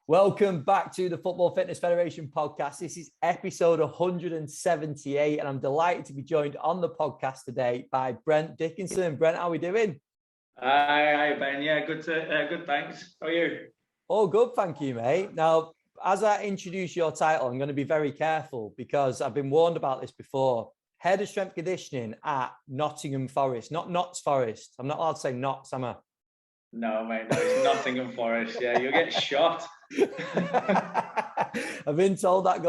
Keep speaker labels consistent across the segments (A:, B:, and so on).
A: Welcome back to the Football Fitness Federation podcast. This is episode 178, and I'm delighted to be joined on the podcast today by Brent Dickinson. Brent, how are we doing?
B: Hi, Ben. Yeah, good. Good. Thanks. How are you?
A: All good, thank you, mate. Now, as I introduce your title, I'm going to be very careful because I've been warned about this before. Head of Strength Conditioning at Nottingham Forest, not Notts Forest. I'm not allowed to say Notts, am I?
B: No, mate. No, it's Nottingham Forest. Yeah, you'll get shot.
A: I've been told that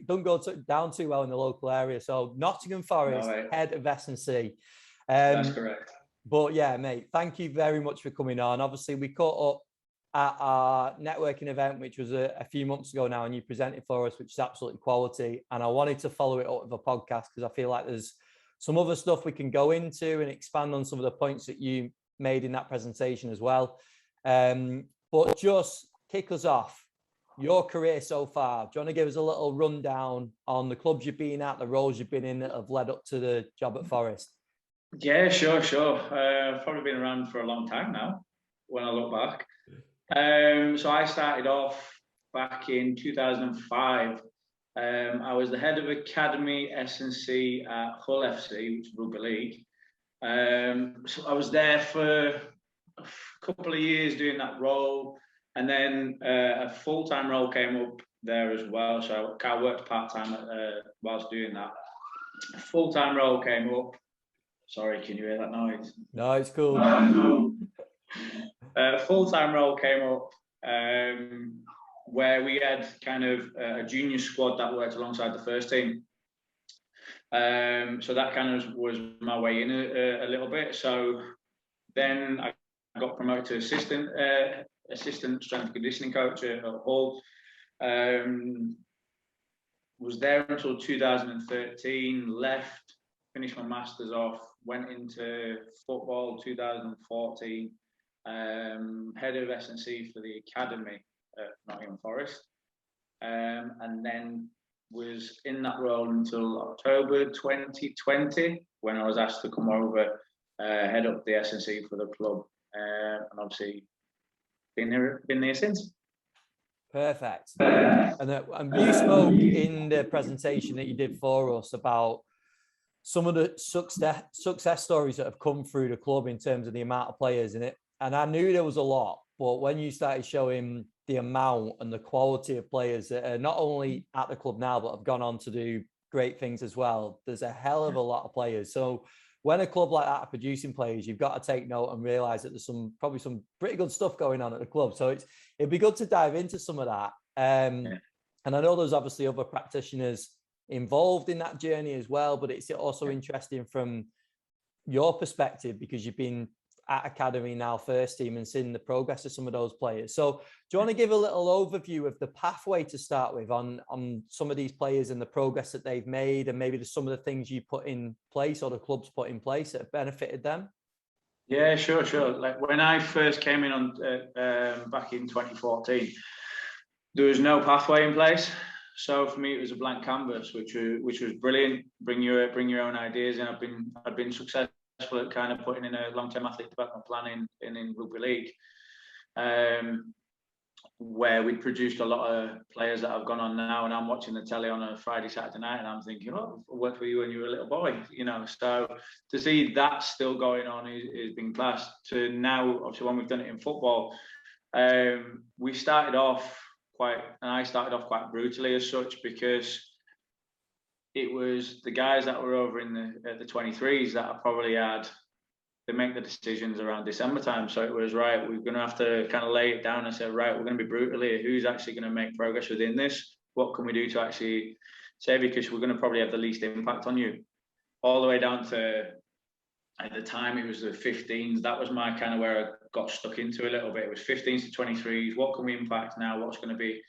A: don't go down too well in the local area. So Nottingham Forest, head of S&C.
B: That's correct.
A: But yeah, mate, thank you very much for coming on. Obviously, we caught up at our networking event, which was a few months ago now, and you presented for us, which is absolutely quality. And I wanted to follow it up with a podcast because I feel like there's some other stuff we can go into and expand on some of the points that you made in that presentation as well. But just kick us off, your career so far. Do you want to give us a little rundown on the clubs you've been at, the roles you've been in that have led up to the job at Forest?
B: Yeah, sure. I've probably been around for a long time now when I look back. So I started off back in 2005. I was the head of Academy S&C at Hull FC, which is Rugby League. So I was there for a couple of years doing that role, and then a full-time role came up there as well. So I worked part-time whilst doing that. A full-time role came up. Sorry, can you hear that noise?
A: No, it's cool.
B: Full-time role came up where we had kind of a junior squad that worked alongside the first team. So that kind of was my way in a little bit. So then I got promoted to assistant strength and conditioning coach at Hull. Was there until 2013, left, finished my masters off, went into football 2014, head of S&C for the academy at Nottingham Forest, and then was in that role until October 2020 when I was asked to come over, head up the S&C for the club, and obviously been there since.
A: Perfect. And you spoke in the presentation that you did for us about some of the success stories that have come through the club in terms of the amount of players in it. And I knew there was a lot, but when you started showing the amount and the quality of players that are not only at the club now, but have gone on to do great things as well, there's a hell of a lot of players. So when a club like that are producing players, you've got to take note and realize that there's probably some pretty good stuff going on at the club. So it'd be good to dive into some of that. And I know there's obviously other practitioners involved in that journey as well, but it's also interesting from your perspective because you've been at academy now, first team, and seen the progress of some of those players. So do you want to give a little overview of the pathway to start with on some of these players and the progress that they've made, and maybe some of the things you put in place or the clubs put in place that have benefited them?
B: Yeah, sure. Like when I first came in on back in 2014, there was no pathway in place. So for me, it was a blank canvas, which was brilliant. Bring your own ideas, and I've been successful at kind of putting in a long-term athlete development plan in Rugby League, where we produced a lot of players that have gone on now, and I'm watching the telly on a Friday, Saturday night, and I'm thinking, oh, I worked for you when you were a little boy, So to see that still going on is been class. To now, obviously, when we've done it in football, I started off quite brutally as such, because it was the guys that were over in the 23s that I probably had to make the decisions around December time. So it was, right, we're going to have to kind of lay it down and say, right, we're going to be brutal here. Who's actually going to make progress within this? What can we do to actually say, because we're going to probably have the least impact on you? All the way down to, at the time, it was the 15s. That was my kind of where I got stuck into a little bit. It was 15s to 23s. What can we impact now? What's going to be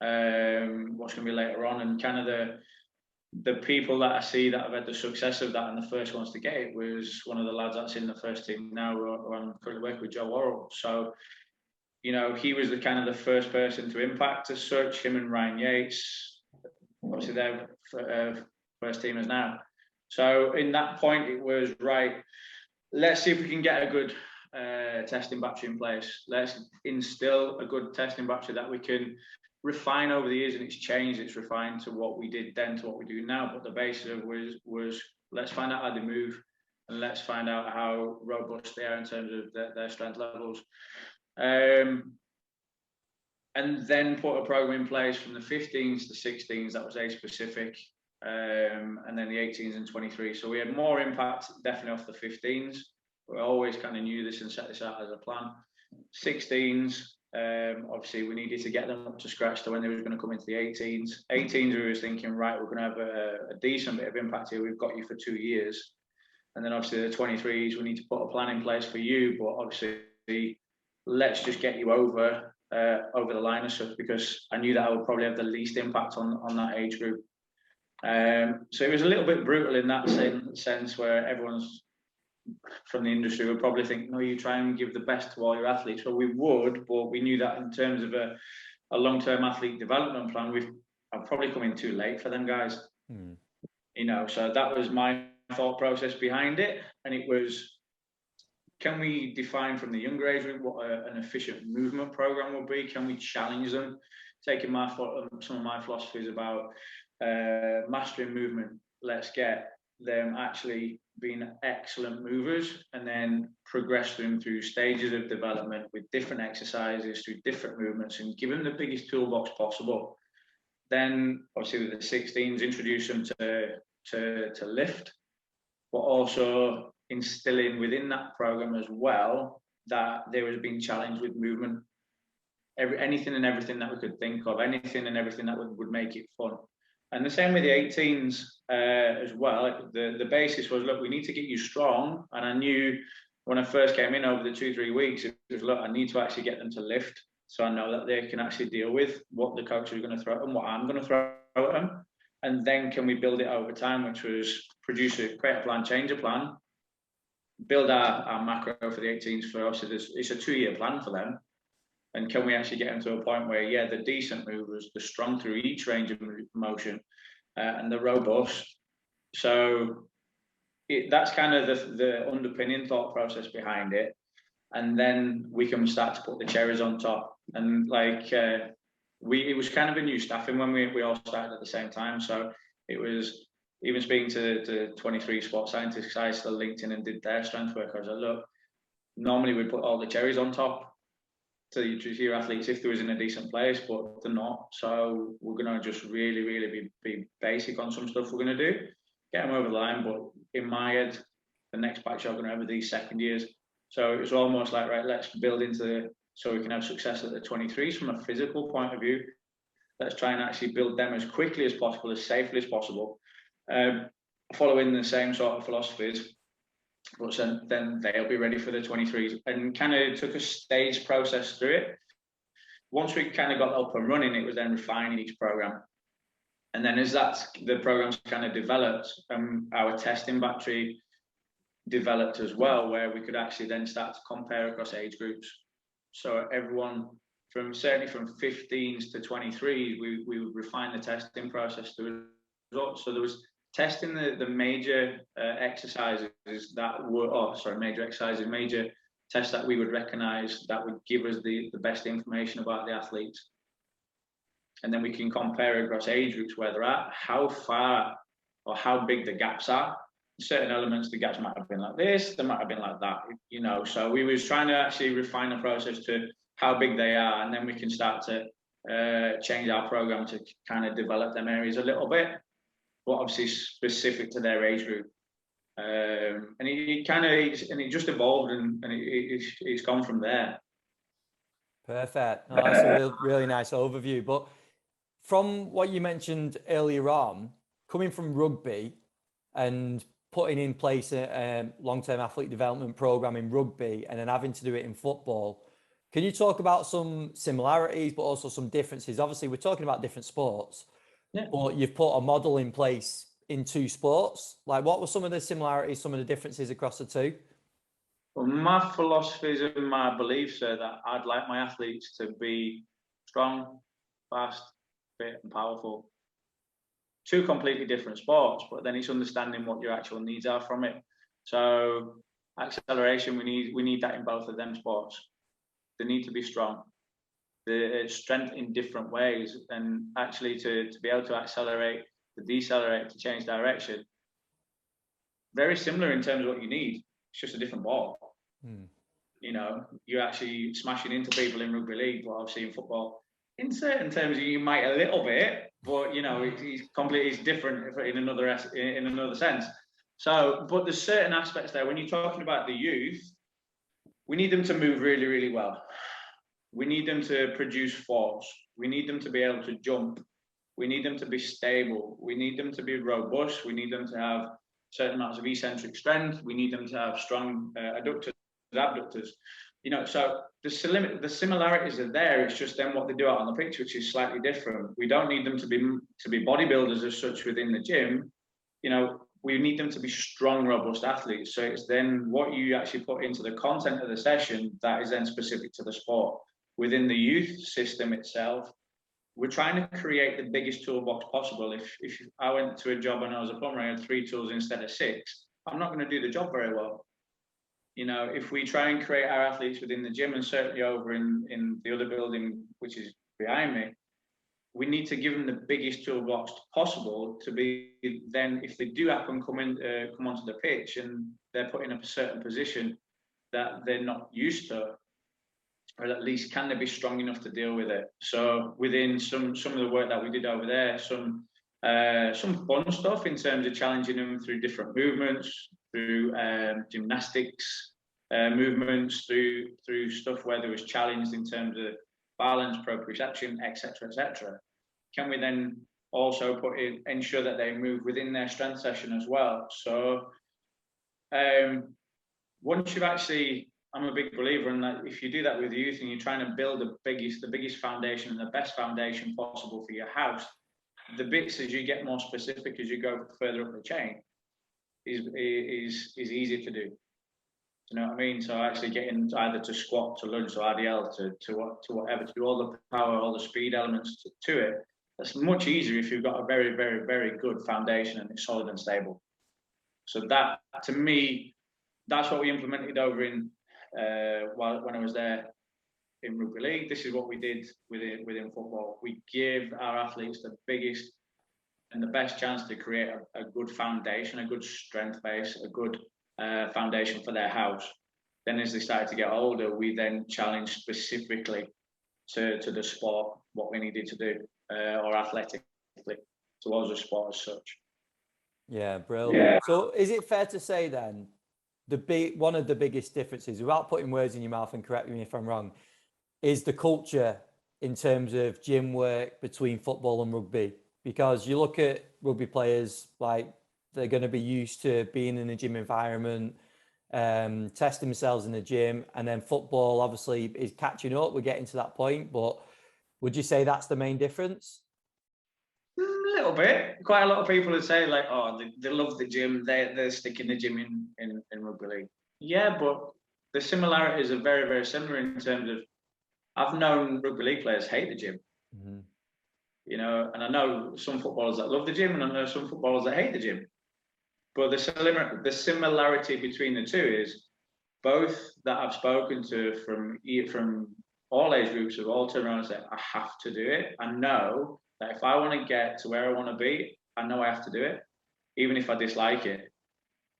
B: later on? And kind of the people that I see that have had the success of that and the first ones to get it was one of the lads that's in the first team now, who I'm currently working with, Joe Worrell. So, he was the kind of the first person to impact as such, him and Ryan Yates. Obviously, they're first teamers now. So in that point, it was, right, let's see if we can get a good testing battery in place. Let's instill a good testing battery that we can refine over the years, and it's changed, it's refined to what we did then to what we do now. But the basis of was let's find out how they move, and let's find out how robust they are in terms of their strength levels. And then put a program in place from the 15s to 16s that was age specific, and then the 18s and 23s. So we had more impact definitely off the 15s. We always kind of knew this and set this out as a plan. 16s, obviously we needed to get them up to scratch to when they were going to come into the 18s. 18s, we were thinking, right, we're going to have a decent bit of impact here. We've got you for 2 years. And then obviously the 23s, we need to put a plan in place for you. But obviously, let's just get you over the line as such, because I knew that I would probably have the least impact on that age group. So it was a little bit brutal in that sense, where everyone's from the industry would probably think, no, you try and give the best to all your athletes. Well, we would, but we knew that in terms of a long-term athlete development plan, I've probably come in too late for them guys. You know, so that was my thought process behind it. And it was, can we define from the younger age group what an efficient movement program will be? Can we challenge them? Taking some of my philosophies about mastering movement, let's get them actually being excellent movers, and then progress them through stages of development with different exercises, through different movements, and give them the biggest toolbox possible. Then obviously with the 16s, introduce them to lift, but also instilling within that program as well that they was being challenged with movement, anything and everything that we could think of, anything and everything that would make it fun. And the same with the 18s as well. The basis was, look, we need to get you strong. And I knew when I first came in over the 2-3 weeks, it was, look, I need to actually get them to lift, so I know that they can actually deal with what the coach is going to throw at them, what I'm going to throw at them. And then can we build it over time, which was create a plan, change a plan, build our macro for the 18s for us. It's a 2-year plan for them. And can we actually get them to a point where, yeah, the decent movers, the strong through each range of motion, and the robust. So that's kind of the underpinning thought process behind it. And then we can start to put the cherries on top. And like, it was kind of a new staffing when we all started at the same time. So it was, even speaking to 23 sports scientists, I still linked in and did their strength work. I was like, look, normally we'd put all the cherries on top to your athletes if they was in a decent place, but they're not. So we're going to just really be basic on some stuff we're going to do, get them over the line. But in my head, the next batch are going to have these second years. So it was almost like, right, let's build so we can have success at the 23s from a physical point of view. Let's try and actually build them as quickly as possible, as safely as possible, following the same sort of philosophies. But then they'll be ready for the 23s, and kind of took a staged process through it. Once we kind of got up and running, it was then refining each program. And then as the programs kind of developed, our testing battery developed as well, where we could actually then start to compare across age groups. So everyone certainly from 15s to 23s, we would refine the testing process through results. So there was testing the major exercises major tests that we would recognize that would give us the best information about the athletes. And then we can compare across age groups where they're at, how far or how big the gaps are. Certain elements, the gaps might have been like this, they might have been like that, you know. So we was trying to actually refine the process to how big they are, and then we can start to change our program to kind of develop them areas a little bit, but obviously specific to their age group. And it just evolved, and it's gone from there.
A: Perfect. No, that's a really nice overview. But from what you mentioned earlier on, coming from rugby and putting in place a long-term athlete development program in rugby and then having to do it in football, can you talk about some similarities, but also some differences? Obviously, we're talking about different sports. Yeah. But you've put a model in place in 2 sports. Like, what were some of the similarities, some of the differences across the 2?
B: Well, my philosophies and my beliefs are that I'd like my athletes to be strong, fast, fit, and powerful. 2 completely different sports, but then it's understanding what your actual needs are from it. So acceleration. We need that in both of them sports. They need to be strong. The strength in different ways, and actually to be able to accelerate, to decelerate, to change direction. Very similar in terms of what you need. It's just a different ball. You know, you're actually smashing into people in rugby league, but obviously in football, in certain terms, you might a little bit, but you know, it's different in another sense. So, but there's certain aspects there. When you're talking about the youth, we need them to move really, really well. We need them to produce force. We need them to be able to jump. We need them to be stable. We need them to be robust. We need them to have certain amounts of eccentric strength. We need them to have strong adductors, abductors. You know, so the similarities are there. It's just then what they do out on the pitch, which is slightly different. We don't need them to be bodybuilders as such within the gym. You know, we need them to be strong, robust athletes. So it's then what you actually put into the content of the session that is then specific to the sport. Within the youth system itself, we're trying to create the biggest toolbox possible. If I went to a job and I was a plumber, I had 3 tools instead of 6, I'm not going to do the job very well. You know, if we try and create our athletes within the gym, and certainly over in the other building, which is behind me, we need to give them the biggest toolbox possible to be then, if they do happen come onto the pitch and they're put in a certain position that they're not used to, or at least can they be strong enough to deal with it? So within some of the work that we did over there, some fun stuff in terms of challenging them through different movements, through gymnastics movements, through stuff where there was challenged in terms of balance, proprioception, etc., etc. Can we then also ensure that they move within their strength session as well? So once you've actually, I'm a big believer in that. If you do that with youth and you're trying to build the biggest foundation and the best foundation possible for your house, the bits as you get more specific as you go further up the chain is easier to do. You know what I mean? So actually getting either to squat, to lunge, to RDL, to whatever, to do all the power, all the speed elements to it. That's much easier if you've got a very, very, very good foundation and it's solid and stable. So that, to me, that's what we implemented over in when I was there in rugby league. This is what we did within football. We give our athletes the biggest and the best chance to create a good foundation, a good strength base, a good foundation for their house. Then as they started to get older, we then challenged specifically to the sport what we needed to do, or athletically towards the sport as such.
A: Yeah, brilliant. Yeah. So is it fair to say then one of the biggest differences, without putting words in your mouth, and correct me if I'm wrong, is the culture in terms of gym work between football and rugby? Because you look at rugby players, like they're going to be used to being in a gym environment, testing themselves in the gym, and then football obviously is catching up. We're getting to that point, but would you say that's the main difference?
B: A little bit. Quite a lot of people would say like, oh, they love the gym. They're sticking the gym in rugby league. Yeah, but the similarities are very, very similar in terms of, I've known rugby league players hate the gym. Mm-hmm. You know, and I know some footballers that love the gym, and I know some footballers that hate the gym. But the similarity between the two is both that I've spoken to from all age groups have all turned around and said, I have to do it. I know that if I want to get to where I want to be, I know I have to do it, even if I dislike it.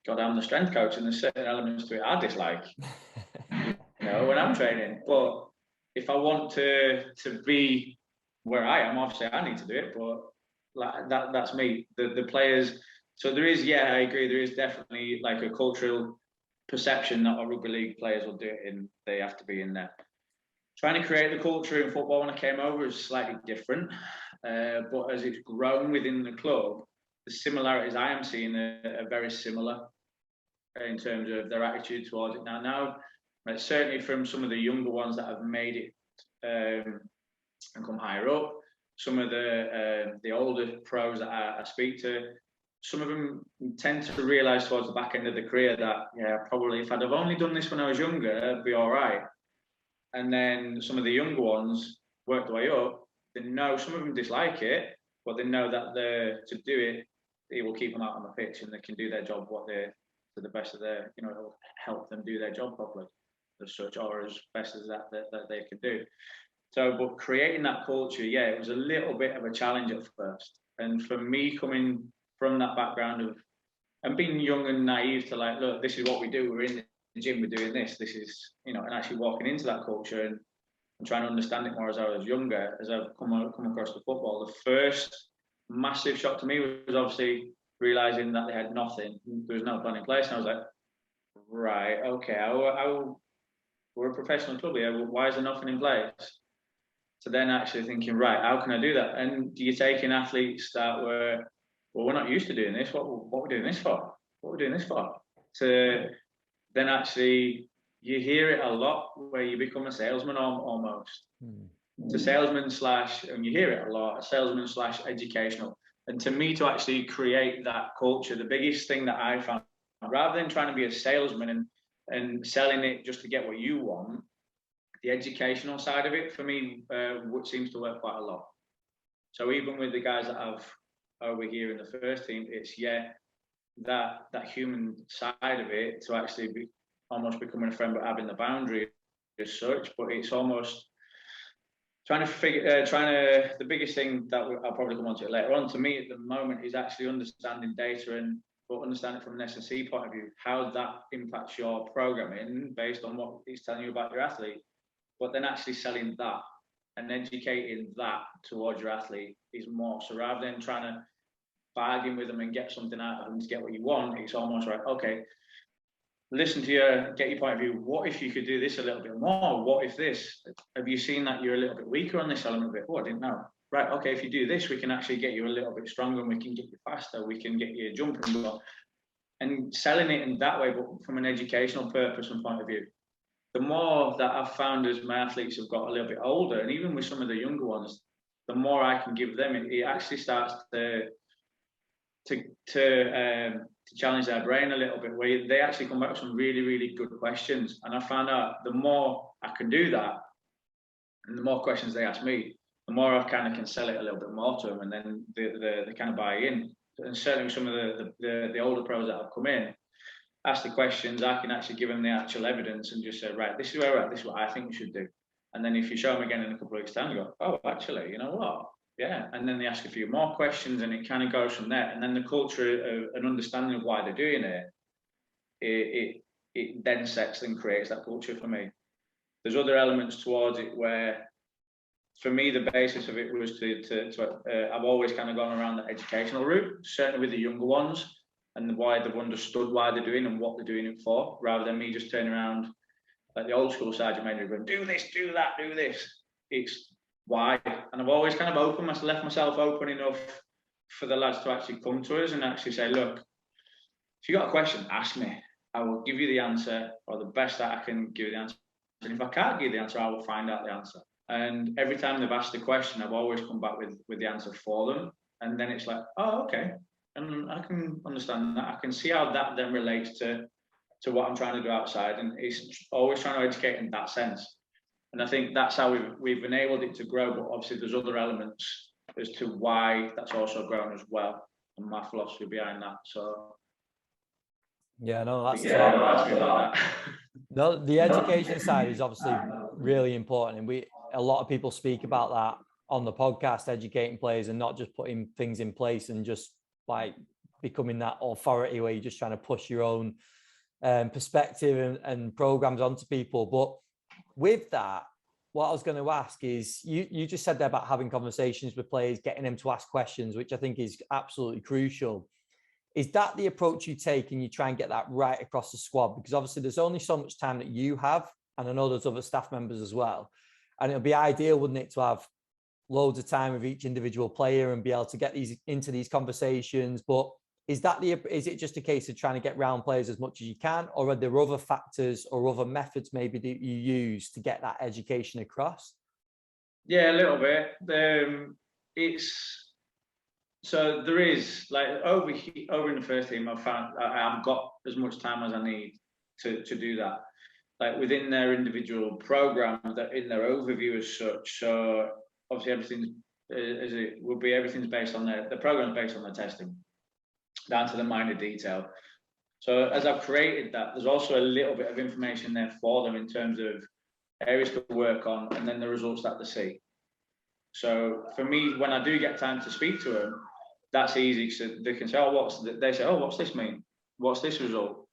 B: God, I'm the strength coach, and there's certain elements to it I dislike, you know, when I'm training. But if I want to be where I am, obviously I need to do it. But like that's me. The players. So there is, yeah, I agree. There is definitely like a cultural perception that our rugby league players will do it, and they have to be in there. Trying to create the culture in football when I came over is slightly different, but as it's grown within the club, the similarities I am seeing are very similar in terms of their attitude towards it. Now, certainly from some of the younger ones that have made it and come higher up, some of the older pros that I speak to, some of them tend to realise towards the back end of the career that, yeah, probably if I'd have only done this when I was younger, it'd be all right. And then some of the younger ones work their way up. They know some of them dislike it, but they know that to do it, it will keep them out on the pitch and they can do their job what they're to the best of their, it'll help them do their job properly as such, or as best as that they can do. So, but creating that culture, yeah, it was a little bit of a challenge at first. And for me, coming from that background of, and being young and naive to like, look, this is what we do. We're in the gym, we're doing this. This is, and actually walking into that culture and trying to understand it more as I was younger, as I've come across the football. The first massive shock to me was obviously realizing that they had nothing. There was no plan in place. And I was like, right, okay, we're a professional club here. Why is there nothing in place? So then actually thinking, right, how can I do that? And you're taking athletes that were, well, we're not used to doing this. What we're doing this for? What we're doing this for? To then actually, you hear it a lot where you become a salesman almost. To salesman / and you hear it a lot, a salesman / educational. And to me, to actually create that culture, the biggest thing that I found, rather than trying to be a salesman and selling it just to get what you want, the educational side of it for me seems to work quite a lot. So even with the guys that I've over here in the first team, it's that human side of it, to actually be almost becoming a friend but having the boundary as such. But it's almost the biggest thing that I'll probably come on to it later on, to me at the moment, is actually understanding data but understand it from an S&C point of view, how that impacts your programming based on what it's telling you about your athlete. But then actually selling that and educating that towards your athlete is more. So rather than trying to bargain with them and get something out of them to get what you want, it's almost like, okay, listen to get your point of view. What if you could do this a little bit more? What if this? Have you seen that you're a little bit weaker on this element? Oh, I didn't know. Right, okay, if you do this, we can actually get you a little bit stronger and we can get you faster. We can get you jumping more. And selling it in that way, but from an educational purpose and point of view. The more that I've found as my athletes have got a little bit older, and even with some of the younger ones, the more I can give them, it actually starts to challenge their brain a little bit, where they actually come back with some really, really good questions. And I found out the more I can do that, and the more questions they ask me, the more I kind of can sell it a little bit more to them, and then they kind of buy in. And certainly some of the older pros that have come in, ask the questions, I can actually give them the actual evidence and just say, right, this is where we're at, this is what I think we should do. And then if you show them again in a couple of weeks' time, you go, oh, actually, you know what? Yeah. And then they ask a few more questions and it kind of goes from there. And then the culture and understanding of why they're doing it then sets and creates that culture for me. There's other elements towards it where, for me, the basis of it was I've always kind of gone around the educational route, certainly with the younger ones, and why they've understood why they're doing and what they're doing it for, rather than me just turning around like the old school side of me going, do this, do that, do this. It's why. And I've always kind of left myself open enough for the lads to actually come to us and actually say, look, if you got a question, ask me. I will give you the answer, or the best that I can give you the answer. And if I can't give the answer, I will find out the answer. And every time they've asked the question, I've always come back with the answer for them. And then it's like, oh, okay. And I can understand that. I can see how that then relates to what I'm trying to do outside. And it's always trying to educate in that sense. And I think that's how we've enabled it to grow. But obviously there's other elements as to why that's also grown as well, and my philosophy behind that. So
A: yeah, no, that's
B: that.
A: No, the education side is obviously really important, and a lot of people speak about that on the podcast, educating players and not just putting things in place and just like becoming that authority where you're just trying to push your own perspective and programs onto people. But with that, what I was going to ask is, you just said there about having conversations with players, getting them to ask questions, which I think is absolutely crucial. Is that the approach you take and you try and get that right across the squad? Because obviously there's only so much time that you have, and I know there's other staff members as well. And it'll be ideal, wouldn't it, to have loads of time with each individual player and be able to get into these conversations. But is it just a case of trying to get round players as much as you can, or are there other factors or other methods maybe that you use to get that education across?
B: Yeah, a little bit. So there is, like, over in the first team, I've found I've got as much time as I need to do that. Like within their individual program, that in their overview as such. So obviously everything's based on the program's based on their testing, down to the minor detail. So as I've created that, there's also a little bit of information there for them in terms of areas to work on, and then the results that they see. So for me, when I do get time to speak to them, that's easy. So they can say, "Oh, they say, oh, what's this mean? What's this result?"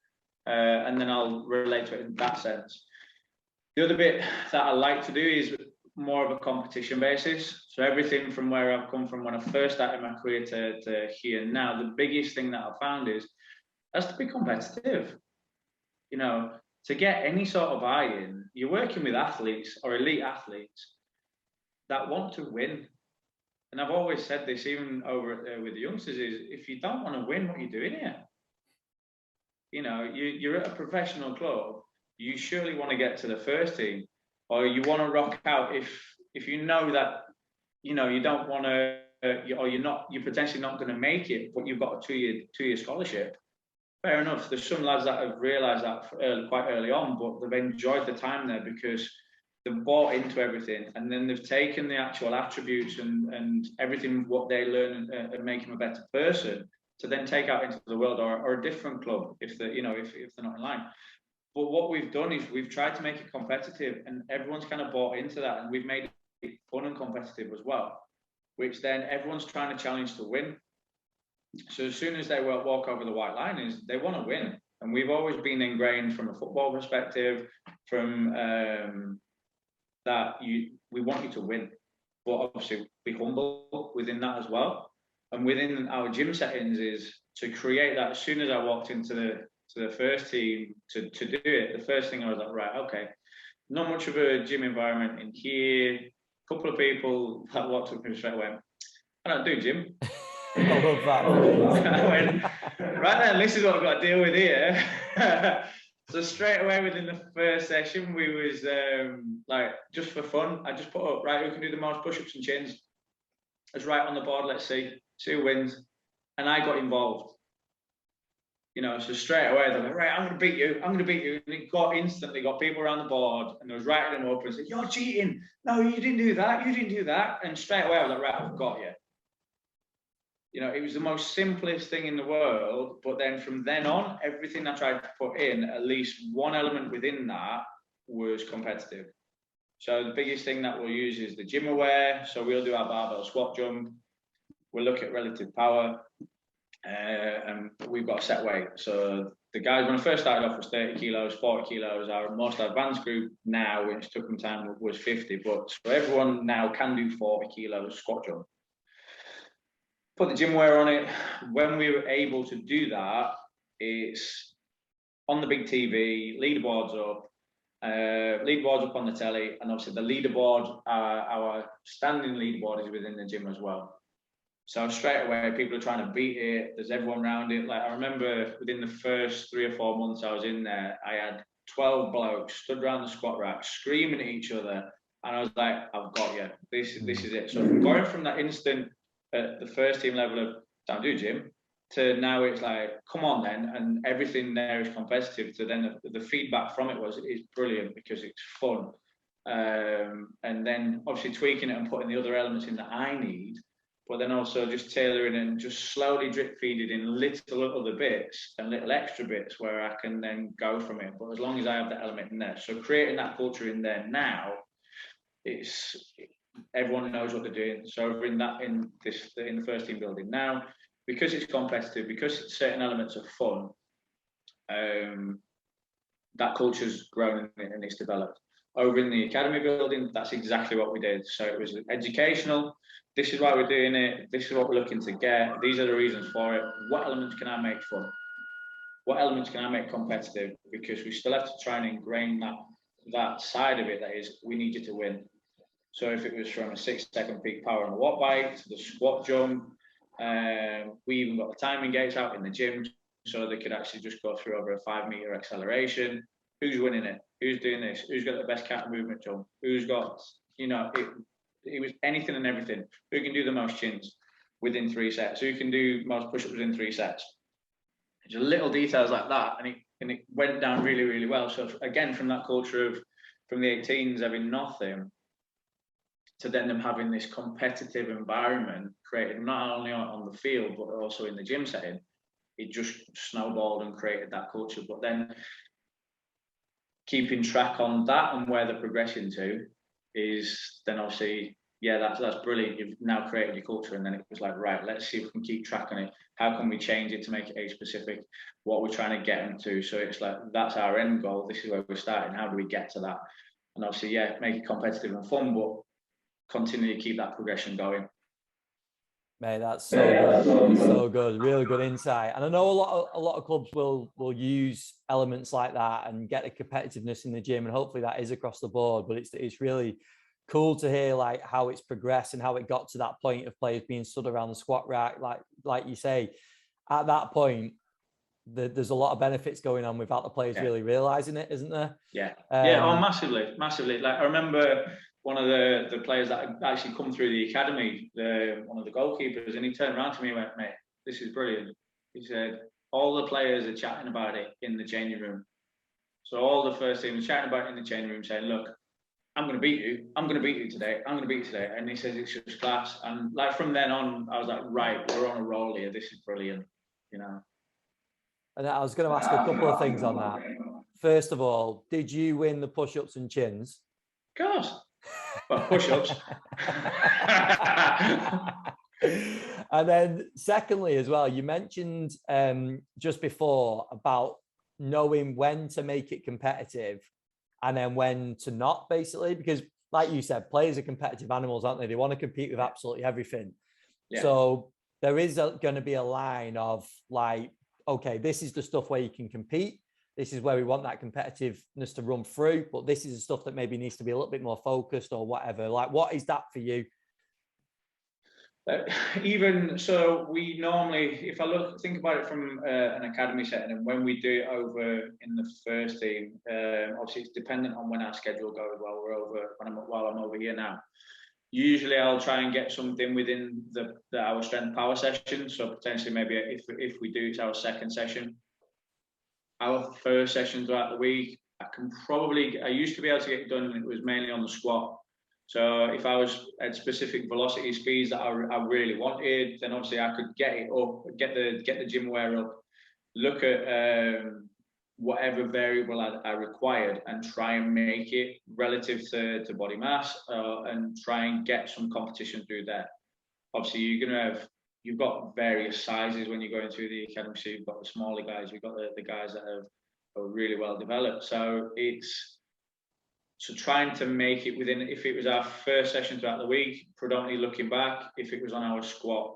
B: And then I'll relate to it in that sense. The other bit that I like to do is more of a competition basis. So everything from where I've come from when I first started my career to here now, the biggest thing that I've found is that's to be competitive. You know, to get any sort of buy-in, you're working with athletes or elite athletes that want to win. And I've always said this, even over with the youngsters, is if you don't want to win, what are you doing here? You know, you're at a professional club, you surely want to get to the first team, or you want to rock out if you know that, you know, you don't want to, or you're potentially not going to make it, but you've got a two-year scholarship. Fair enough. There's some lads that have realised that quite early on, but they've enjoyed the time there because they've bought into everything, and then they've taken the actual attributes and everything what they learn and make them a better person to then take out into the world or a different club if they're, you know, if they're not in line. But what we've done is we've tried to make it competitive, and everyone's kind of bought into that, and we've made it fun and competitive as well, which then everyone's trying to challenge to win. So as soon as they walk over the white line, is they want to win. And we've always been ingrained from a football perspective, from that we want you to win, but obviously be humble within that as well. And within our gym settings is to create that. As soon as I walked into the first team to do it, the first thing I was like, right, okay, not much of a gym environment in here. A couple of people that walked up to me straight away, I don't do gym.
A: I love that.
B: I went, right then, this is what I've got to deal with here. So straight away within the first session, we was like, just for fun, I just put up, right, who can do the most push-ups and chins? It's right on the board, let's see who wins. And I got involved. You know, so straight away, they're like, right, I'm going to beat you. And it instantly got people around the board, and I was writing them up and said, you're cheating. No, you didn't do that. You didn't do that. And straight away, I was like, right, I've got you. You know, it was the most simplest thing in the world, but then from then on, everything I tried to put in, at least one element within that was competitive. So the biggest thing that we'll use is the gym aware. So we'll do our barbell squat jump. We'll look at relative power, and we've got a set weight. So the guys, when I first started off, was 30 kilos, 40 kilos. Our most advanced group now, which took them time, was 50. But so everyone now can do 40 kilos squat jump. Put the gym wear on it. When we were able to do that, it's on the big TV, leaderboards up on the telly, and obviously the leaderboard, our standing leaderboard is within the gym as well. So straight away, people are trying to beat it. There's everyone around it. Like I remember within the first 3 or 4 months I was in there, I had 12 blokes stood around the squat rack screaming at each other, and I was like, I've got you. This is it. So going from that instant at the first team level of don't do gym to now it's like, come on then, and everything there is competitive, to then the feedback from it is brilliant because it's fun. And then obviously tweaking it and putting the other elements in that I need, but then also just tailoring and just slowly drip feeding in little other bits and little extra bits where I can then go from it. But as long as I have that element in there, so creating that culture in there now, everyone knows what they're doing. So in the first team building now, because it's competitive, because certain elements are fun, that culture's grown and it's developed. Over in the academy building, that's exactly what we did. So it was educational. This is why we're doing it. This is what we're looking to get. These are the reasons for it. What elements can I make fun? What elements can I make competitive? Because we still have to try and ingrain that side of it. That is, we need you to win. So if it was from a 6-second peak power on a watt bike to the squat jump, we even got the timing gates out in the gym so they could actually just go through over a 5-meter acceleration. Who's winning it? Who's doing this? Who's got the best counter movement jump? Who's got, you know, it was anything and everything. Who can do the most chins within 3 sets? Who can do most push-ups within 3 sets? There's little details like that, and it went down really, really well. So again, from that culture from the 18s having nothing, to then them having this competitive environment created not only on the field, but also in the gym setting, it just snowballed and created that culture. But then keeping track on that and where they're progressing to is then obviously, yeah, that's brilliant. You've now created your culture, and then it was like, right, let's see if we can keep track on it. How can we change it to make it age specific? What we're trying to get them to. So it's like, that's our end goal. This is where we're starting. How do we get to that? And obviously, yeah, make it competitive and fun, but continue to keep that progression going.
A: Mate, that's so good. So good. Really good insight. And I know a lot of clubs will use elements like that and get the competitiveness in the gym, and hopefully that is across the board. But it's really cool to hear like how it's progressed and how it got to that point of players being stood around the squat rack. Like you say, at that point, there's a lot of benefits going on without the players really realizing it, isn't there?
B: Yeah. Oh, massively. Like I remember one of the players that actually come through the academy, one of the goalkeepers, and he turned around to me and went, mate, this is brilliant. He said, all the players are chatting about it in the changing room. So all the first team are chatting about it in the changing room, saying, look, I'm going to beat you. I'm going to beat you today. I'm going to beat you today. And he says, it's just class. And like from then on, I was like, right, we're on a roll here. This is brilliant, you know.
A: And I was going to ask a couple of things on that. First of all, did you win the push-ups and chins?
B: Of course. Well, push-ups.
A: And then secondly as well, you mentioned just before about knowing when to make it competitive and then when to not, basically, because like you said, players are competitive animals, aren't they? They want to compete with absolutely everything. Yeah. So there is going to be a line of like, okay, this is the stuff where you can compete. This is where we want that competitiveness to run through, but this is the stuff that maybe needs to be a little bit more focused or whatever. Like, what is that for you?
B: Even so, we normally, if I think about it from an academy setting, and when we do it over in the first team, obviously it's dependent on when our schedule goes. While I'm over here now, usually I'll try and get something within our strength power session. So potentially maybe if we do, it's our second session. Our first session throughout the week, I used to be able to get it done, and it was mainly on the squat. So if I had specific velocity speeds that I really wanted, then obviously I could get it up, get the gym wear up, look at whatever variable I required, and try and make it relative to body mass, and try and get some competition through there. Obviously, you've got various sizes when you're going through the academy. So you've got the smaller guys, you've got the guys that are really well developed. So trying to make it within, if it was our first session throughout the week, predominantly looking back, if it was on our squat,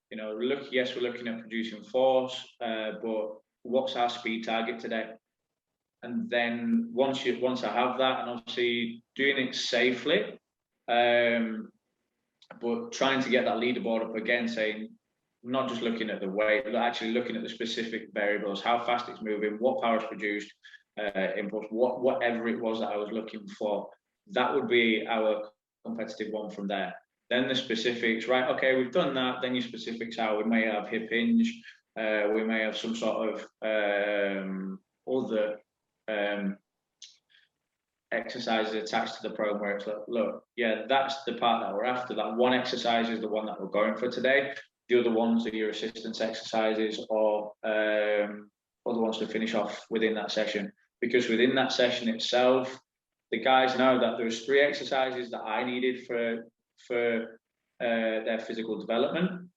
B: you know, yes, we're looking at producing force, but what's our speed target today? And then once I have that, and obviously doing it safely, but trying to get that leaderboard up again, saying, not just looking at the weight, but actually looking at the specific variables, how fast it's moving, what power is produced, input, whatever it was that I was looking for. That would be our competitive one from there. Then the specifics, right? Okay, we've done that. Then your specifics are, we may have hip hinge, we may have some sort of other exercises attached to the program where it's like, look, yeah, that's the part that we're after. That one exercise is the one that we're going for today. The other ones are your assistance exercises or other ones to finish off within that session. Because within that session itself, the guys know that there's 3 exercises that I needed for their physical development.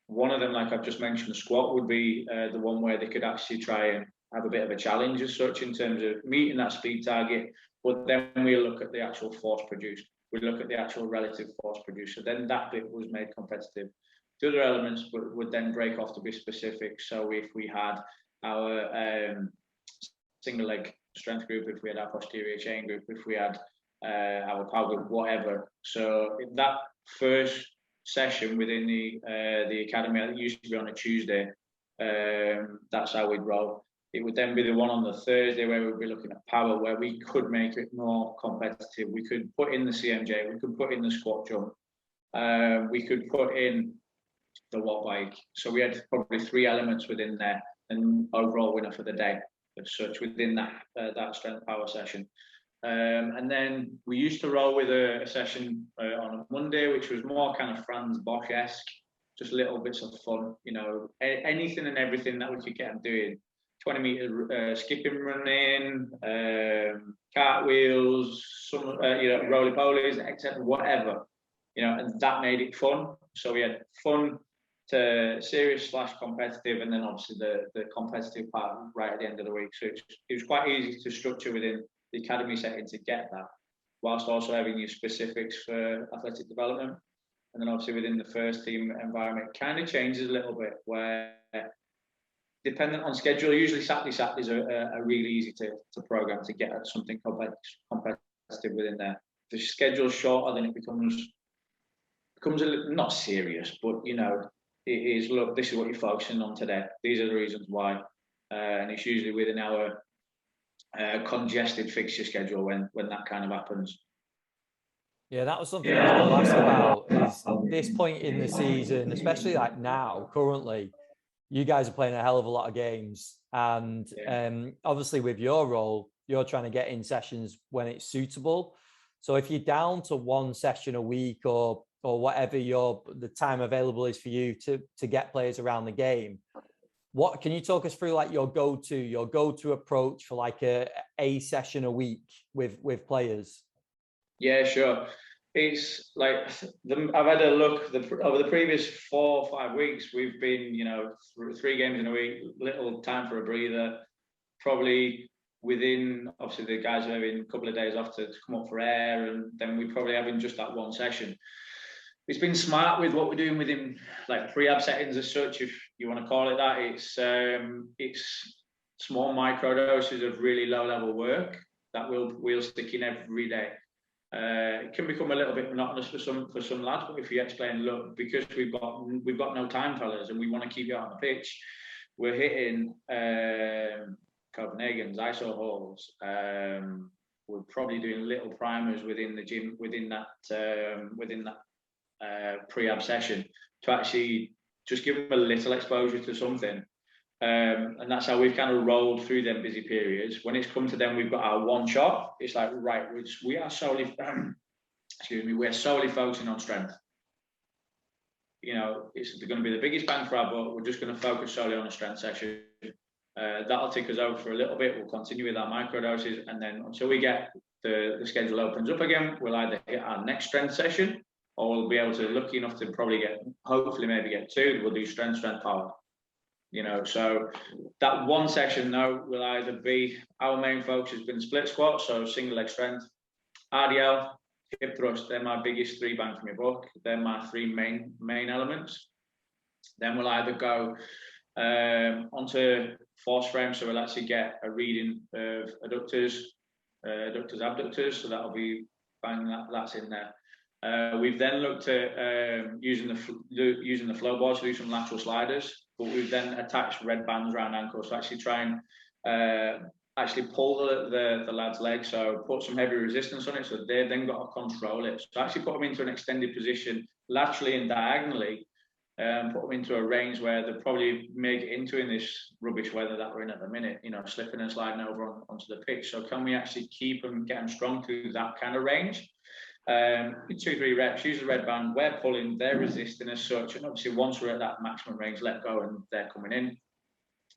B: One of them, like I've just mentioned, the squat would be the one where they could actually try and have a bit of a challenge as such in terms of meeting that speed target. But then we look at the actual force produced. We look at the actual relative force produced. So then that bit was made competitive. The other elements would then break off to be specific. So if we had our single leg strength group, if we had our posterior chain group, if we had our power group, whatever. So in that first session within the academy, it used to be on a Tuesday. That's how we'd roll. It would then be the one on the Thursday where we'd be looking at power, where we could make it more competitive. We could put in the CMJ, we could put in the squat jump, we could put in the watt bike. So we had probably 3 elements within there, and overall winner for the day as such within that strength power session. And then we used to roll with a session on a Monday, which was more kind of Franz Bosch-esque, just little bits of fun, you know, anything and everything that we could get them doing. 20-meter skipping, running, cartwheels, some you know, roly polies, etc. Whatever, you know, and that made it fun. So we had fun to serious / competitive, and then obviously the competitive part right at the end of the week. So it was quite easy to structure within the academy setting to get that, whilst also having your specifics for athletic development. And then obviously within the first team environment, it kind of changes a little bit, where dependent on schedule, usually Saturdays are really easy to program to get something competitive within there. If the schedule's shorter, then it becomes a little, not serious, but you know, it is, look, this is what you're focusing on today. These are the reasons why. And it's usually within our congested fixture schedule when that kind of happens.
A: Yeah, that was something I was going to ask about, is this point in the season, especially like now, currently, you guys are playing a hell of a lot of games. And obviously with your role, you're trying to get in sessions when it's suitable. So if you're down to one session a week or whatever the time available is for you to get players around the game, what can you talk us through, like your go-to approach for like a session a week with players?
B: Yeah, sure. It's like I've had a look over the previous 4 or 5 weeks. We've been, you know, 3 games in a week, little time for a breather. Probably within, obviously the guys are having a couple of days off to come up for air, and then we're probably having just that one session. It's been smart with what we're doing within like pre-ab settings as such, if you want to call it that. It's small micro doses of really low level work that we'll stick in every day. It can become a little bit monotonous for some lads, but if you explain, look, because we've got no time, fellas, and we want to keep you on the pitch, we're hitting Copenhagen's ISO halls. We're probably doing little primers within the gym within that pre-ab session to actually just give them a little exposure to something. And that's how we've kind of rolled through them busy periods. When it's come to them, we've got our one shot. It's like, right, we are solely, we're solely focusing on strength. You know, it's going to be the biggest bang for our buck. We're just going to focus solely on a strength session. That'll take us over for a little bit. We'll continue with our microdoses, and then until we get the schedule opens up again, we'll either hit our next strength session, or we'll be able to, lucky enough to probably hopefully maybe get 2. We'll do strength, power. You know, so that one session though will either be, our main focus has been split squat, so single leg strength, RDL, hip thrust. They're my biggest 3 bang from your buck. They're my 3 main elements. Then we'll either go onto force frame, so we'll actually get a reading of adductors, abductors. So that'll be bang, that's in there. We've then looked at using the flow boards to do some lateral sliders, but we've then attached red bands around ankles to actually try and actually pull the lad's leg, so put some heavy resistance on it, so they've then got to control it. So actually put them into an extended position laterally and diagonally, put them into a range where they'll probably make it into in this rubbish weather that we're in at the minute, you know, slipping and sliding over onto the pitch. So can we actually keep them, get them strong through that kind of range? 2-3 reps, use the red band, we're pulling, they're resisting as such, and obviously once we're at that maximum range, let go and they're coming in.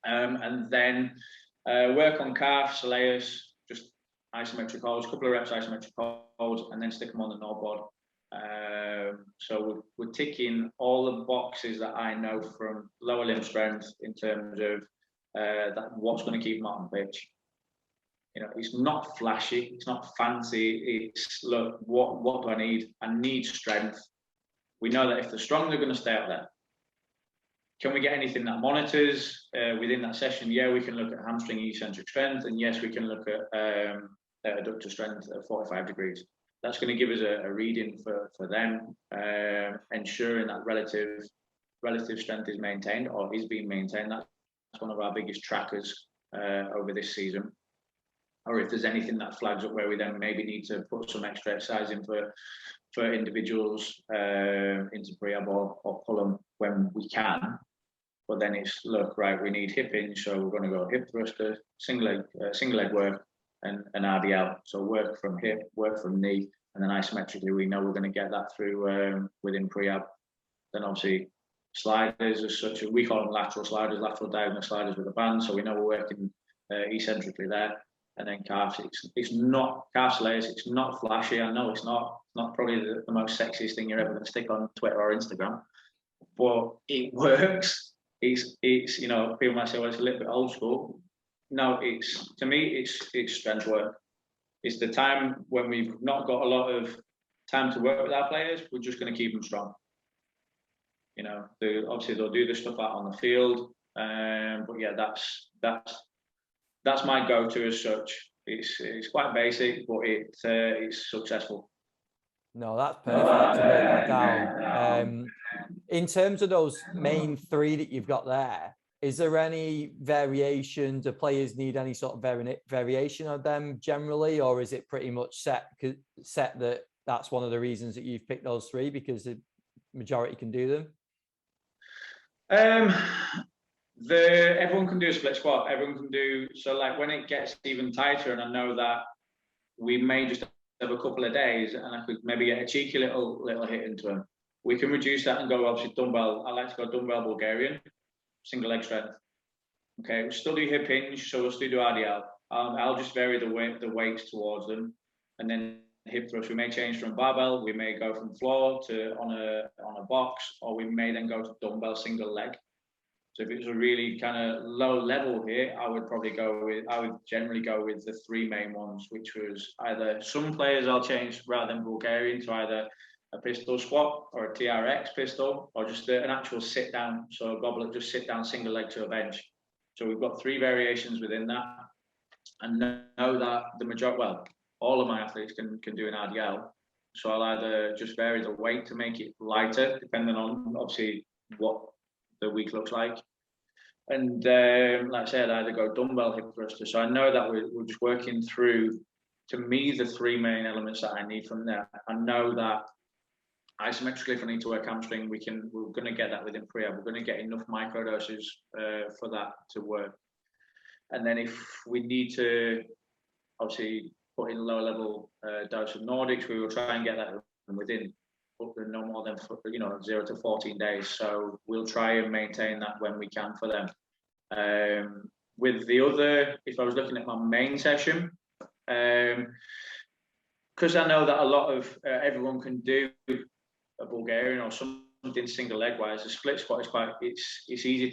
B: And then work on calf, soleus, just isometric holds, a couple of reps isometric holds, and then stick them on the knob board. So we're ticking all the boxes that I know from lower limb strength in terms of what's going to keep them on the pitch. You know, it's not flashy, it's not fancy. It's, look, what do I need? I need strength. We know that if they're strong, they're going to stay up there. Can we get anything that monitors within that session? Yeah, we can look at hamstring eccentric strength, and yes, we can look at adductor strength at 45 degrees. That's going to give us a reading for them, ensuring that relative strength is maintained or is being maintained. That's one of our biggest trackers over this season. Or if there's anything that flags up where we then maybe need to put some extra exercise in for individuals into pre-ab or pull them when we can. But then it's, look, right, we need hip hinge, so we're going to go hip thruster, single leg work, and RDL. So work from hip, work from knee, and then isometrically we know we're going to get that through within pre-ab. Then obviously sliders as such. We call them lateral sliders, lateral diagonal sliders with a band. So we know we're working eccentrically there. And then calves, it's not calf slayers. It's not flashy. I know it's not probably the most sexiest thing you're ever going to stick on Twitter or Instagram, but it works. It's you know, people might say, well, it's a little bit old school. No, to me it's strength work. It's the time when we've not got a lot of time to work with our players. We're just going to keep them strong. You know, obviously they'll do the stuff out on the field, but yeah, that's my go-to as such. It's quite basic, but it's successful.
A: No, that's perfect to break that down. In terms of those main three that you've got there, is there any variation? Do players need any sort of variation of them generally, or is it pretty much set that that's one of the reasons that you've picked those three, because the majority can do them?
B: Everyone can do a split squat. Everyone can do, so like when it gets even tighter, and I know that we may just have a couple of days, and I could maybe get a cheeky little hit into them. We can reduce that and go obviously dumbbell. I like to go dumbbell Bulgarian, single leg strength. Okay, we'll still do hip hinge, so we'll still do RDL. I'll just vary the weights towards them, and then hip thrust. We may change from barbell. We may go from floor to on a box, or we may then go to dumbbell single leg. So if it was a really kind of low level here, I would generally go with the three main ones, which was either, some players I'll change rather than Bulgarian to either a pistol squat or a TRX pistol, or just an actual sit down. So a goblet, just sit down single leg to a bench. So we've got three variations within that. And know that the majority, well, all of my athletes can do an RDL. So I'll either just vary the weight to make it lighter, depending on obviously what the week looks like. And like I said, I either go dumbbell hip thruster. So I know that we're just working through, to me, the three main elements that I need from there. I know that isometrically, if I need to work hamstring, we're going to get that within pre-ab. We're going to get enough microdoses for that to work. And then if we need to obviously put in a lower level dose of Nordics, we will try and get that within no more than 0 to 14 days. So we'll try and maintain that when we can for them. With the other, if I was looking at my main session, because I know that a lot of everyone can do a Bulgarian or something single leg wise, a split squat is it's easy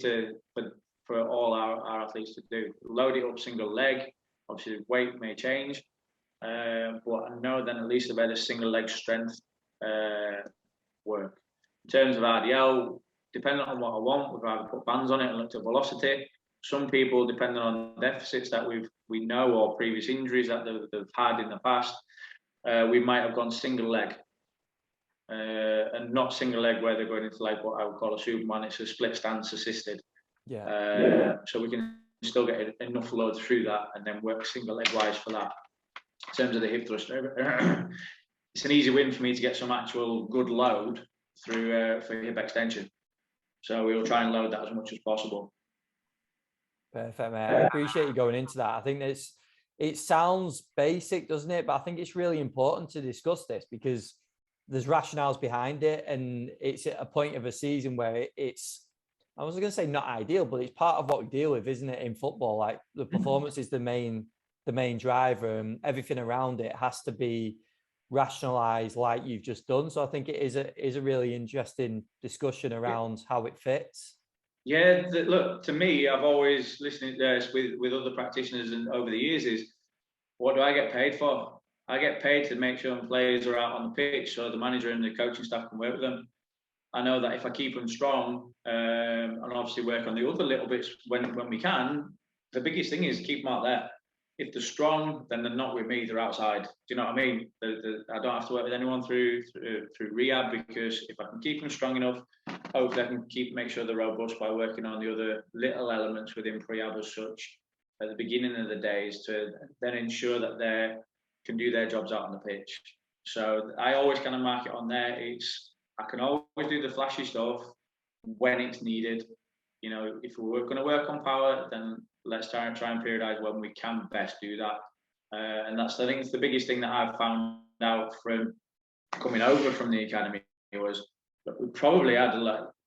B: for all our athletes to do. Load it up single leg. Obviously, the weight may change, but I know then at least a better single leg strength work. In terms of RDL, depending on what I want, we'd rather put bands on it and look at velocity. Some people, depending on deficits that we know or previous injuries that they've had in the past, we might have gone single leg. And not single leg where they're going into like what I would call a Superman. It's a split stance assisted. So we can still get enough load through that and then work single leg wise for that. In terms of the hip thruster, it's an easy win for me to get some actual good load through for hip extension. So we will try and load that as much as possible.
A: Perfect, mate. I appreciate you going into that. I think it sounds basic, doesn't it? But I think it's really important to discuss this because there's rationales behind it, and it's at a point of a season where it's, I was going to say not ideal, but it's part of what we deal with, isn't it, in football? Like the performance is the main driver, and everything around it has to be rationalized like you've just done. So I think it is a really interesting discussion around how it fits.
B: Yeah, look, to me, I've always listened to this with other practitioners and over the years is, what do I get paid for? I get paid to make sure players are out on the pitch so the manager and the coaching staff can work with them. I know that if I keep them strong and obviously work on the other little bits when we can, the biggest thing is keep them out there. If they're strong, then they're not with me, they're outside. Do you know what I mean? I don't have to work with anyone through rehab, because if I can keep them strong enough, hopefully I can make sure they're robust by working on the other little elements within pre-ab as such at the beginning of the days to then ensure that they can do their jobs out on the pitch. So I always kind of mark it on there. I can always do the flashy stuff when it's needed. You know, if we're going to work on power, then let's try and periodize when we can best do that. And I think it's the biggest thing that I've found out from coming over from the academy was that we probably had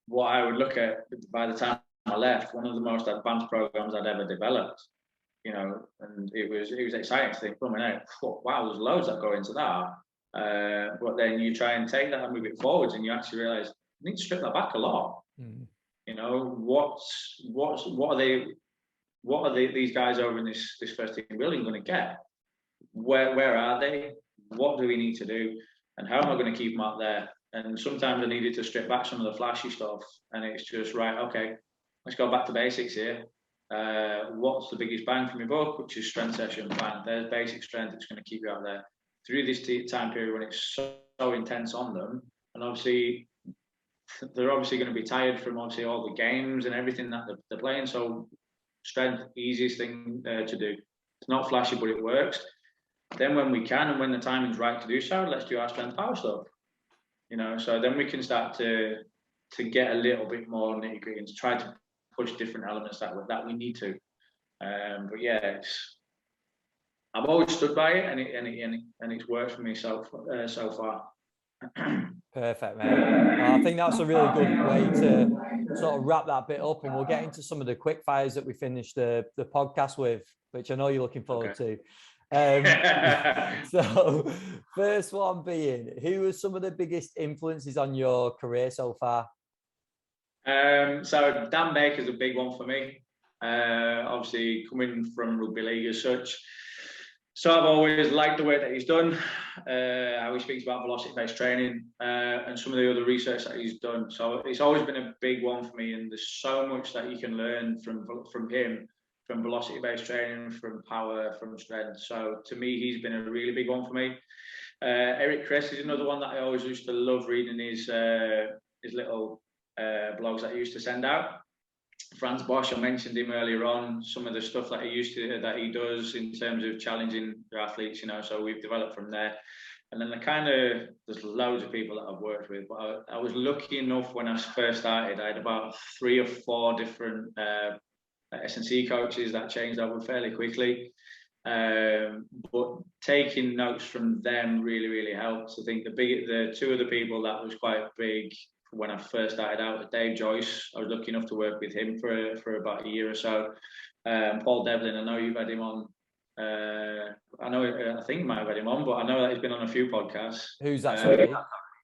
B: what I would look at by the time I left, one of the most advanced programs I'd ever developed. You know, and it was exciting to think, wow, there's loads that go into that. But then you try and take that and move it forwards, and you actually realize you need to strip that back a lot. You know, what are these guys over in this first team building going to get? Where are they? What do we need to do? And how am I going to keep them out there? And sometimes I needed to strip back some of the flashy stuff, and it's just right. Okay, let's go back to basics here. What's the biggest bang from your book, which is strength session plan. There's basic strength that's going to keep you out there through this time period when it's so intense on them. And obviously they're obviously going to be tired from obviously all the games and everything that they're playing. So strength, easiest thing to do. It's not flashy, but it works. Then when we can, and when the timing's right to do so, let's do our strength power stuff. You know, so then we can start to get a little bit more nitty gritty and to try to push different elements that we need to. But yeah, I've always stood by it, and it's worked for me so far.
A: Perfect, mate. I think that's a really good way to sort of wrap that bit up, and we'll get into some of the quick fires that we finished the podcast with, which I know you're looking forward to. So first one being, who are some of the biggest influences on your career so far?
B: So Dan Baker's a big one for me. Obviously coming from rugby league as such. So I've always liked the work that he's done, how he speaks about velocity-based training, and some of the other research that he's done. So it's always been a big one for me, and there's so much that you can learn from him, from velocity-based training, from power, from strength. So to me, he's been a really big one for me. Eric Kress is another one that I always used to love reading his little blogs that he used to send out. Franz Bosch, I mentioned him earlier on, some of the stuff that he does in terms of challenging the athletes, you know, so we've developed from there. And then there's loads of people that I've worked with, but I was lucky enough when I first started, I had about 3 or 4 different S&C coaches that changed over fairly quickly. But taking notes from them really, really helped. I think the 2 of the people that was quite big when I first started out, Dave Joyce, I was lucky enough to work with him for about a year or so. Paul Devlin, I know you've had him on. I think you might have had him on, but I know that he's been on a few podcasts.
A: Who's that? Sorry?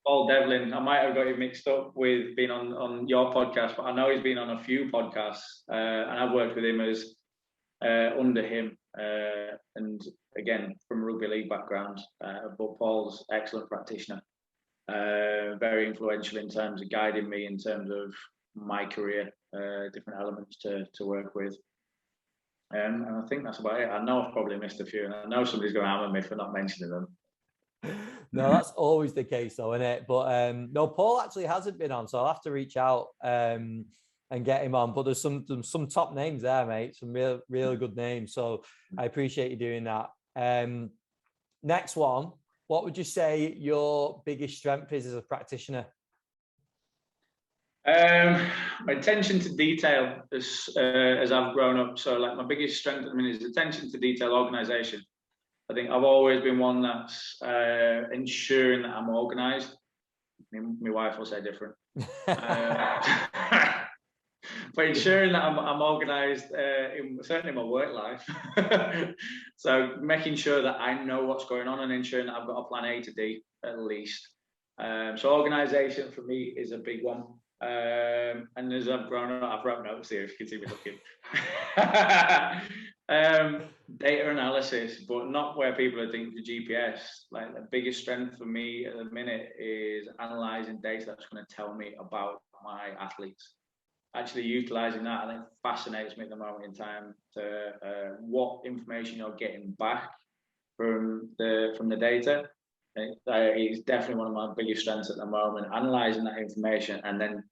B: Paul Devlin. I might have got him mixed up with being on your podcast, but I know he's been on a few podcasts, and I've worked with him as under him, and again from a rugby league background. But Paul's excellent practitioner. Very influential in terms of guiding me in terms of my career, different elements to work with. And I think that's about it. I know I've probably missed a few, and I know somebody's going to hammer me for not mentioning them.
A: No, that's always the case though, isn't it? But no, Paul actually hasn't been on, so I'll have to reach out and get him on. But there's some top names there, mate. Some really good names. So I appreciate you doing that. Next one. What would you say your biggest strength is as a practitioner?
B: My attention to detail as I've grown up. So like my biggest strength is attention to detail, organisation. I think I've always been one that's ensuring that I'm organised. My wife will say different. But ensuring that I'm organised, certainly in my work life. So making sure that I know what's going on and ensuring that I've got a plan A to D at least. So organisation for me is a big one. And as I've grown up, I've wrote notes here if you can see me looking. Data analysis, but not where people are thinking the GPS. Like the biggest strength for me at the minute is analysing data that's going to tell me about my athletes. Actually utilising that, I think, fascinates me at the moment in time to what information you're getting back from the data. It's definitely one of my biggest strengths at the moment, analysing that information and then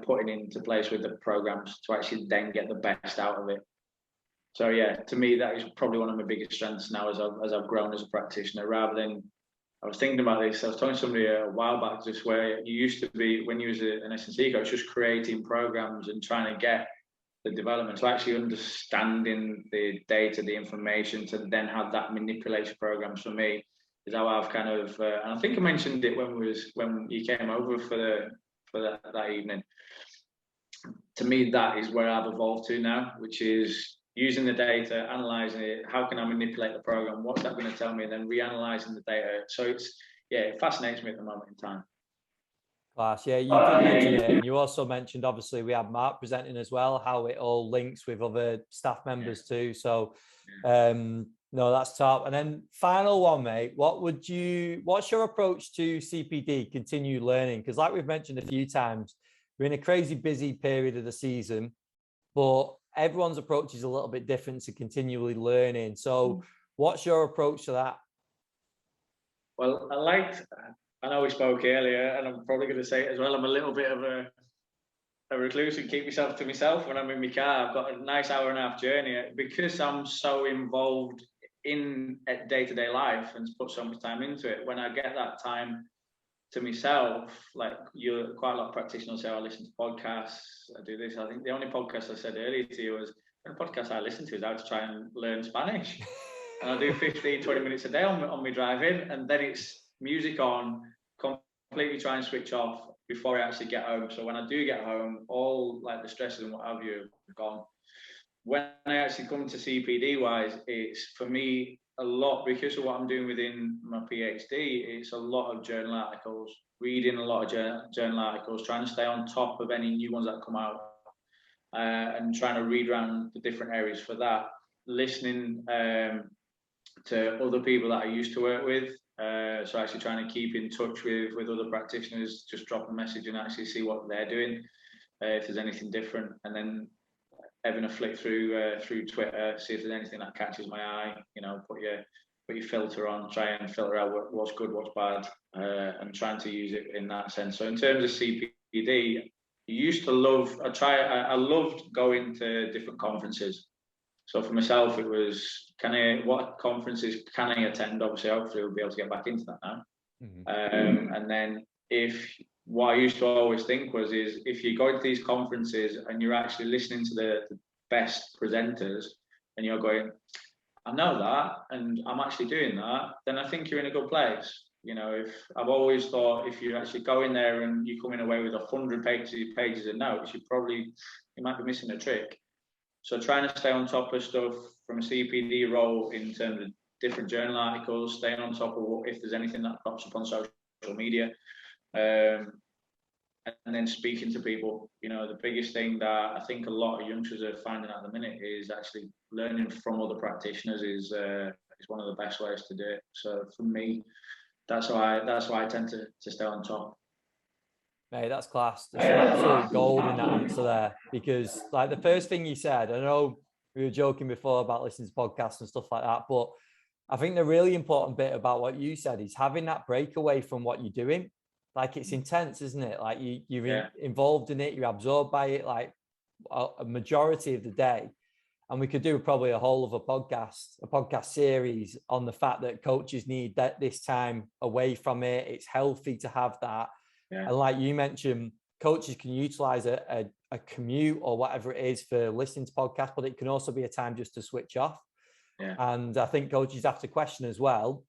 B: putting it into place with the programs to actually then get the best out of it. So yeah, to me, that is probably one of my biggest strengths now as I've grown as a practitioner. Rather than, I was thinking about this, I was talking to somebody a while back, just where you used to be, when you was an S&C coach, just creating programs and trying to get the development, so actually understanding the data, the information, to then have that manipulation programs for me is how I've kind of, and I think I mentioned it when you came over for for that evening. To me, that is where I've evolved to now, which is using the data, analysing it. How can I manipulate the program? What's that going to tell me? And then reanalyzing the data. So it fascinates me at the moment in time.
A: Class, yeah, you did mention it, and you also mentioned obviously we have Mark presenting as well, how it all links with other staff members too. So, no, that's top. And then final one, mate. What's your approach to CPD, continued learning? Because like we've mentioned a few times, we're in a crazy busy period of the season, but everyone's approach is a little bit different to continually learning. So what's your approach to that?
B: Well, I know we spoke earlier, and I'm probably going to say it as well. I'm a little bit of a recluse and keep myself to myself when I'm in my car. I've got a nice hour-and-a-half journey because I'm so involved in day-to-day life and put so much time into it. When I get that time to myself, like quite a lot of practitioners say, I listen to podcasts, I do this. I think the only podcast I said earlier to you was, the podcast I listen to is how to try and learn Spanish. And I do 15, 20 minutes a day on my drive in, and then it's music on, completely try and switch off before I actually get home. So when I do get home, all like the stresses and what have you are gone. When I actually come to CPD wise, it's for me a lot, because of what I'm doing within my PhD, it's a lot of journal articles, reading a lot of journal articles, trying to stay on top of any new ones that come out, and trying to read around the different areas for that, listening to other people that I used to work with. So actually trying to keep in touch with other practitioners, just drop a message and actually see what they're doing, if there's anything different, and then having a flick through Twitter, see if there's anything that catches my eye. You know, put your filter on, try and filter out what's good, what's bad, and trying to use it in that sense. So in terms of CPD, I loved going to different conferences. So for myself, it was, what conferences can I attend? Obviously, hopefully we'll be able to get back into that now. And then what I used to always think is if you go to these conferences and you're actually listening to the best presenters and you're going, I know that, and I'm actually doing that, then I think you're in a good place. You know, I've always thought if you actually go in there and you're coming away with 100 pages of notes, you might be missing a trick. So trying to stay on top of stuff from a CPD role in terms of different journal articles, staying on top of if there's anything that pops up on social media, and then speaking to people. You know, the biggest thing that I think a lot of youngsters are finding at the minute is actually learning from other practitioners is one of the best ways to do it. So for me, that's why I tend to stay on top.
A: Mate, that's class. There's some absolute gold in that answer there, because like the first thing you said, I know we were joking before about listening to podcasts and stuff like that, but I think the really important bit about what you said is having that breakaway from what you're doing. Like, it's intense, isn't it? Like you're involved in it, you're absorbed by it, like a majority of the day. And we could do probably a whole of a podcast series on the fact that coaches need this time away from it. It's healthy to have that. And like you mentioned, coaches can utilize a commute or whatever it is for listening to podcasts, but it can also be a time just to switch off. And I think coaches have to question as well,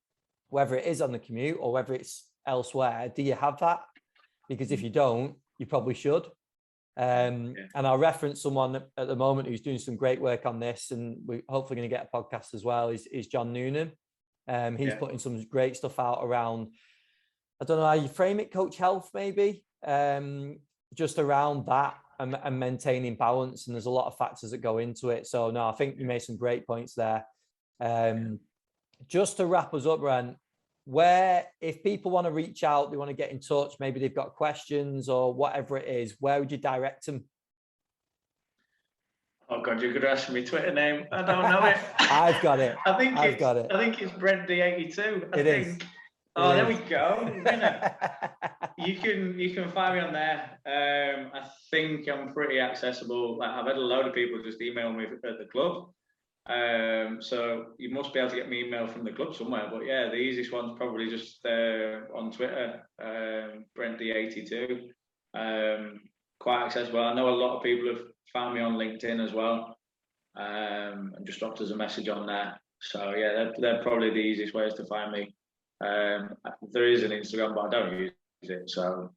A: whether it is on the commute or whether it's elsewhere, do you have that? Because if you don't, you probably should. And I'll reference someone at the moment who's doing some great work on this, and we're hopefully going to get a podcast as well, is John Noonan. He's putting some great stuff out around, I don't know how you frame it, coach health maybe, just around that and maintaining balance. And there's a lot of factors that go into it. So no, I think you made some great points there. Just to wrap us up, Brent, if people want to reach out, they want to get in touch, maybe they've got questions or whatever it is, where would you direct them?
B: Oh God, you could ask me Twitter name. I don't know it.
A: I've got it.
B: I think it's Brent D82. I think. Oh, there we go. You can find me on there. I think I'm pretty accessible. Like, I've had a load of people just email me at the club. So you must be able to get me email from the club somewhere. But yeah, the easiest one's probably just on Twitter, Brent D82. Quite accessible. I know a lot of people have found me on LinkedIn as well, and just dropped us a message on there. So yeah, they're probably the easiest ways to find me. There is an Instagram, but I don't use it. So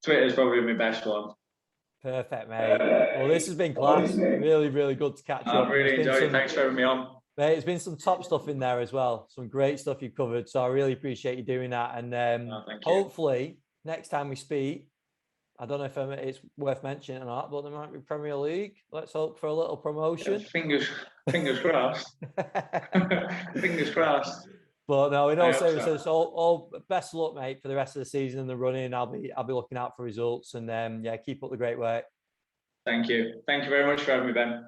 B: Twitter's probably my best one.
A: Perfect, mate. Well, this has been class. Really, really good to catch up.
B: I've really enjoyed it. Thanks for having me on.
A: Mate, it's been some top stuff in there as well. Some great stuff you covered. So I really appreciate you doing that. And hopefully next time we speak, I don't know if it's worth mentioning or not, but there might be Premier League. Let's hope for a little promotion.
B: Fingers crossed. Fingers crossed.
A: But no, in all seriousness, all best of luck, mate, for the rest of the season and the running. I'll be looking out for results, and yeah, keep up the great work.
B: Thank you. Thank you very much for having me, Ben.